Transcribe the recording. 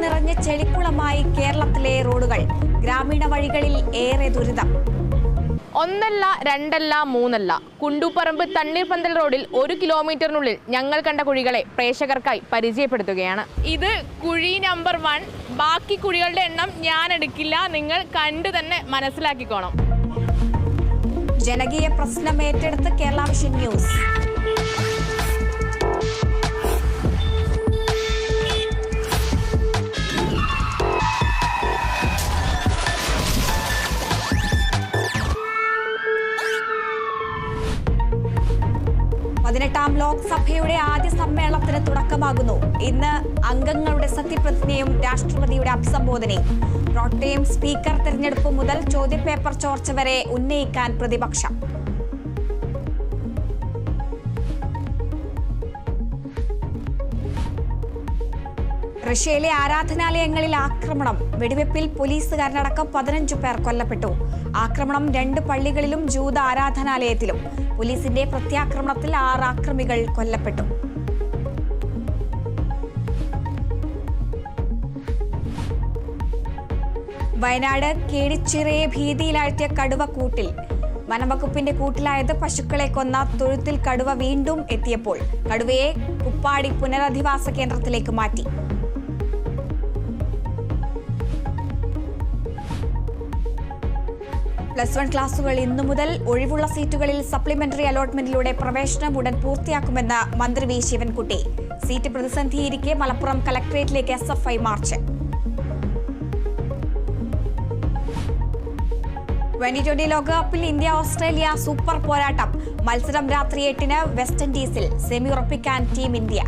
നിറഞ്ഞ ചെളിക്കുളമായി കേരളത്തിലെ റോഡുകൾ. ഗ്രാമീണ വഴികളിൽ ഏറെ ദുരിതം. ഒന്നല്ല രണ്ടല്ല മൂന്നല്ല, കുണ്ടൂപ്പറമ്പ് തണ്ണീർപന്തൽ റോഡിൽ 1 കിലോമീറ്ററിനുള്ളിൽ ഞങ്ങൾ കണ്ട കുഴികളെ പ്രേക്ഷകർക്കായി പരിചയപ്പെടുത്തുകയാണ്. ഇത് കുഴി നമ്പർ 1. ബാക്കി കുഴികളുടെ എണ്ണം ഞാൻ എടുക്കില്ല, നിങ്ങൾ കണ്ടു തന്നെ മനസ്സിലാക്കിക്കോണം. ജനകീയ പ്രശ്നം ഏറ്റെടുത്ത് കേരള വിഷൻ ന്യൂസ്. ലോക്സഭയുടെ ആദ്യ സമ്മേളനത്തിന് തുടക്കമാകുന്നു. ഇന്ന് അംഗങ്ങളുടെ സത്യപ്രതിജ്ഞയും രാഷ്ട്രപതിയുടെ അഭിസംബോധനയും. പ്രോട്ടേം സ്പീക്കർ തെരഞ്ഞെടുപ്പ് മുതൽ ചോദ്യപേപ്പർ ചോർച്ച വരെ ഉന്നയിക്കാൻ പ്രതിപക്ഷം. റഷ്യയിലെ ആരാധനാലയങ്ങളിൽ ആക്രമണം. വെടിവെപ്പിൽ പോലീസുകാരനടക്കം 15 പേർ കൊല്ലപ്പെട്ടു. ആക്രമണം 2 പള്ളികളിലും ജൂത ആരാധനാലയത്തിലും. പോലീസിന്റെ പ്രത്യാക്രമണത്തിൽ 6 ആക്രമികൾ കൊല്ലപ്പെട്ടു. വയനാട് കേടിച്ചിറയെ ഭീതിയിലാഴ്ത്തിയ കടുവ കൂട്ടിൽ. വനംവകുപ്പിന്റെ കൂട്ടിലായത് പശുക്കളെ കൊന്ന തൊഴുത്തിൽ കടുവ വീണ്ടും എത്തിയപ്പോൾ കടുവയെ കുപ്പാടി പുനരധിവാസ കേന്ദ്രത്തിലേക്ക് മാറ്റി. +1 ക്ലാസുകൾ ഇന്നു മുതൽ. ഒഴിവുള്ള സീറ്റുകളിൽ സപ്ലിമെന്ററി അലോട്ട്മെന്റിലൂടെ പ്രവേശനം ഉടൻ പൂർത്തിയാക്കുമെന്ന് മന്ത്രി വി ശിവൻകുട്ടി. സീറ്റ് പ്രതിസന്ധിയിരിക്കെ മലപ്പുറം കലക്ടറേറ്റിലേക്ക് SFI മാർച്ച്. 2020 ലോകകപ്പിൽ ഇന്ത്യ ഓസ്ട്രേലിയ സൂപ്പർ പോരാട്ടം. മത്സരം രാത്രി 8-ന് വെസ്റ്റ് ഇൻഡീസിൽ. സെമി ഉറപ്പിക്കാൻ ടീം ഇന്ത്യ.